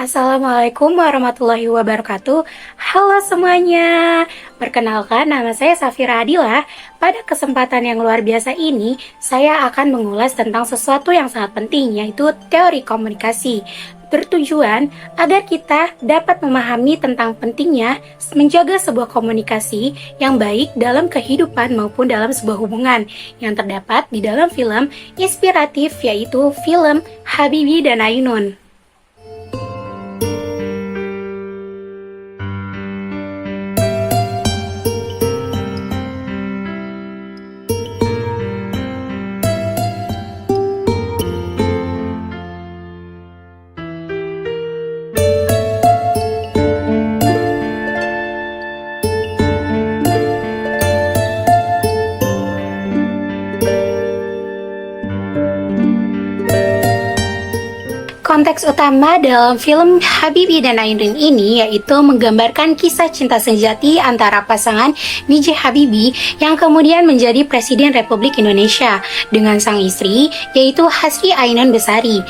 Assalamualaikum warahmatullahi wabarakatuh. Halo semuanya. Perkenalkan, nama saya Safira Adila. Pada kesempatan yang luar biasa ini, saya akan mengulas tentang sesuatu yang sangat penting, yaitu teori komunikasi. Bertujuan agar kita dapat memahami tentang pentingnya menjaga sebuah komunikasi yang baik dalam kehidupan maupun dalam sebuah hubungan yang terdapat di dalam film inspiratif, yaitu film Habibie dan Ainun. Konteks utama dalam film Habibie dan Ainun ini yaitu menggambarkan kisah cinta sejati antara pasangan B.J. Habibie yang kemudian menjadi Presiden Republik Indonesia dengan sang istri yaitu Hasri Ainun Besari.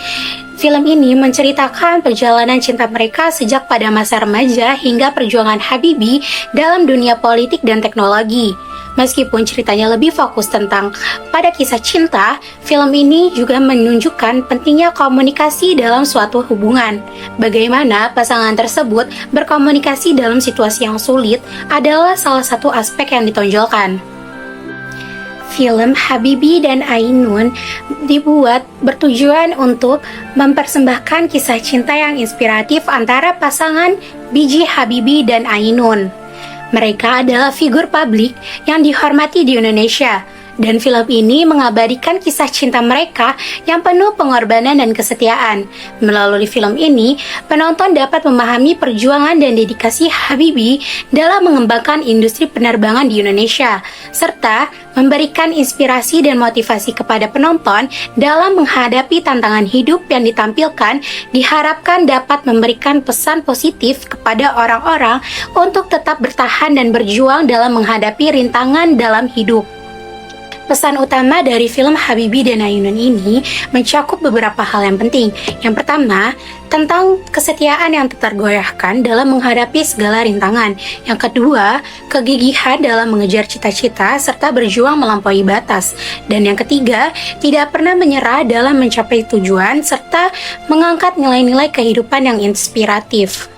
Film ini menceritakan perjalanan cinta mereka sejak pada masa remaja hingga perjuangan Habibie dalam dunia politik dan teknologi. Meskipun ceritanya lebih fokus tentang pada kisah cinta, film ini juga menunjukkan pentingnya komunikasi dalam suatu hubungan. Bagaimana pasangan tersebut berkomunikasi dalam situasi yang sulit adalah salah satu aspek yang ditonjolkan. Film Habibie dan Ainun dibuat bertujuan untuk mempersembahkan kisah cinta yang inspiratif antara pasangan B.J. Habibie dan Ainun. Mereka adalah figur publik yang dihormati di Indonesia, dan film ini mengabadikan kisah cinta mereka yang penuh pengorbanan dan kesetiaan. Melalui film ini, penonton dapat memahami perjuangan dan dedikasi Habibie dalam mengembangkan industri penerbangan di Indonesia, serta memberikan inspirasi dan motivasi kepada penonton dalam menghadapi tantangan hidup yang ditampilkan, diharapkan dapat memberikan pesan positif kepada orang-orang untuk tetap bertahan dan berjuang dalam menghadapi rintangan dalam hidup. Pesan utama dari film Habibie dan Ainun ini mencakup beberapa hal yang penting. Yang pertama, tentang kesetiaan yang tak tergoyahkan dalam menghadapi segala rintangan. Yang kedua, kegigihan dalam mengejar cita-cita serta berjuang melampaui batas. Dan yang ketiga, tidak pernah menyerah dalam mencapai tujuan serta mengangkat nilai-nilai kehidupan yang inspiratif.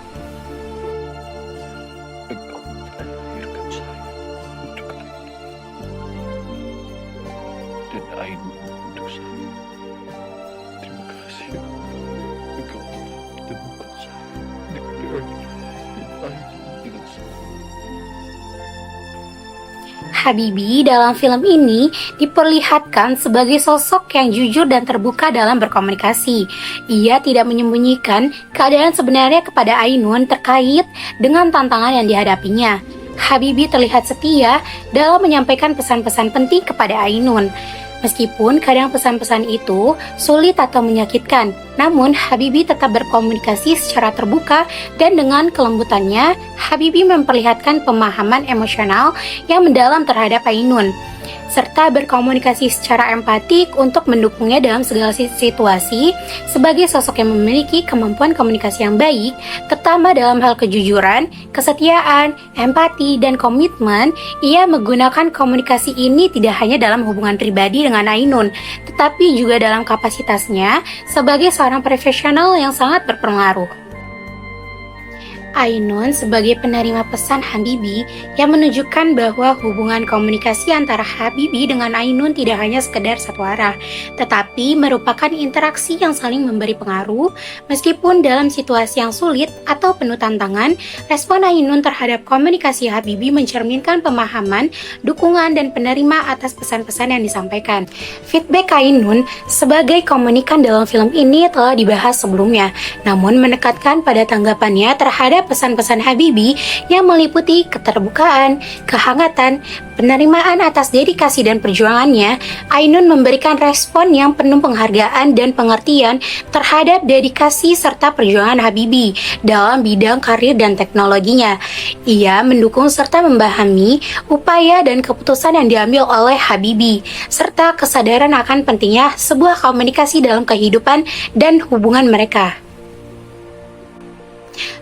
Habibie dalam film ini diperlihatkan sebagai sosok yang jujur dan terbuka dalam berkomunikasi. Ia tidak menyembunyikan keadaan sebenarnya kepada Ainun terkait dengan tantangan yang dihadapinya. Habibie terlihat setia dalam menyampaikan pesan-pesan penting kepada Ainun. Meskipun kadang pesan-pesan itu sulit atau menyakitkan, namun Habibie tetap berkomunikasi secara terbuka dan dengan kelembutannya, Habibie memperlihatkan pemahaman emosional yang mendalam terhadap Ainun, serta berkomunikasi secara empatik untuk mendukungnya dalam segala situasi. Sebagai sosok yang memiliki kemampuan komunikasi yang baik, terutama dalam hal kejujuran, kesetiaan, empati, dan komitmen, ia menggunakan komunikasi ini tidak hanya dalam hubungan pribadi dengan Ainun, tetapi juga dalam kapasitasnya sebagai seorang profesional yang sangat berpengaruh. Ainun sebagai penerima pesan Habibie yang menunjukkan bahwa hubungan komunikasi antara Habibie dengan Ainun tidak hanya sekedar satu arah, tetapi merupakan interaksi yang saling memberi pengaruh. Meskipun dalam situasi yang sulit atau penuh tantangan, respon Ainun terhadap komunikasi Habibie mencerminkan pemahaman, dukungan, dan penerima atas pesan-pesan yang disampaikan. Feedback Ainun sebagai komunikan dalam film ini telah dibahas sebelumnya, namun menekankan pada tanggapannya terhadap pesan-pesan Habibie yang meliputi keterbukaan, kehangatan, penerimaan atas dedikasi dan perjuangannya. Ainun memberikan respon yang penuh penghargaan dan pengertian terhadap dedikasi serta perjuangan Habibie dalam bidang karir dan teknologinya. Ia mendukung serta memahami upaya dan keputusan yang diambil oleh Habibie, serta kesadaran akan pentingnya sebuah komunikasi dalam kehidupan dan hubungan mereka.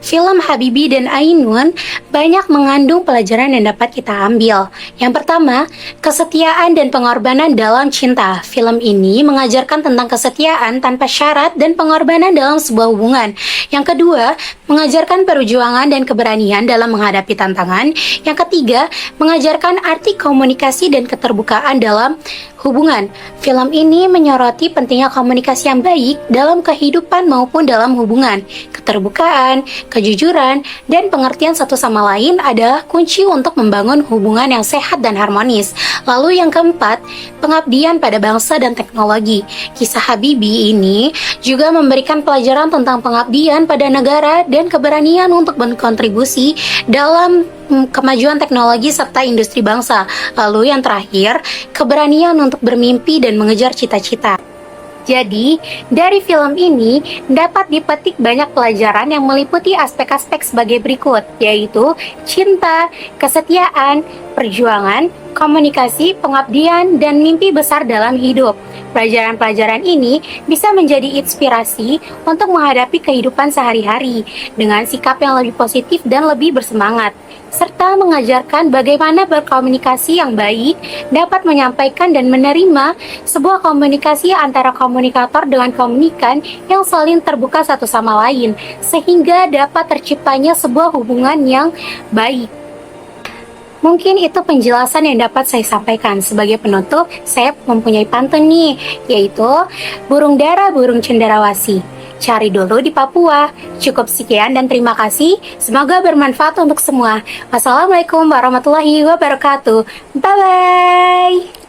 Film Habibie dan Ainun banyak mengandung pelajaran yang dapat kita ambil. Yang pertama, kesetiaan dan pengorbanan dalam cinta. Film ini mengajarkan tentang kesetiaan tanpa syarat dan pengorbanan dalam sebuah hubungan. Yang kedua, mengajarkan perjuangan dan keberanian dalam menghadapi tantangan. Yang ketiga, mengajarkan arti komunikasi dan keterbukaan dalam hubungan. Film ini menyoroti pentingnya komunikasi yang baik dalam kehidupan maupun dalam hubungan. Keterbukaan, kejujuran, dan pengertian satu sama lain adalah kunci untuk membangun hubungan yang sehat dan harmonis. Lalu yang keempat, pengabdian pada bangsa dan teknologi. Kisah Habibie ini juga memberikan pelajaran tentang pengabdian pada negara dan keberanian untuk berkontribusi dalam kemajuan teknologi serta industri bangsa. Lalu yang terakhir, keberanian untuk bermimpi dan mengejar cita-cita. Jadi, dari film ini dapat dipetik banyak pelajaran yang meliputi aspek-aspek sebagai berikut, yaitu cinta, kesetiaan, perjuangan, komunikasi, pengabdian, dan mimpi besar dalam hidup. Pelajaran-pelajaran ini bisa menjadi inspirasi untuk menghadapi kehidupan sehari-hari dengan sikap yang lebih positif dan lebih bersemangat, serta mengajarkan bagaimana berkomunikasi yang baik dapat menyampaikan dan menerima sebuah komunikasi antara komunikator dengan komunikan yang saling terbuka satu sama lain, sehingga dapat terciptanya sebuah hubungan yang baik. Mungkin itu penjelasan yang dapat saya sampaikan. Sebagai penutup, saya mempunyai pantun nih, yaitu burung dara burung cenderawasih. Cari dulu di Papua. Cukup sekian dan terima kasih. Semoga bermanfaat untuk semua. Wassalamualaikum warahmatullahi wabarakatuh. Bye-bye.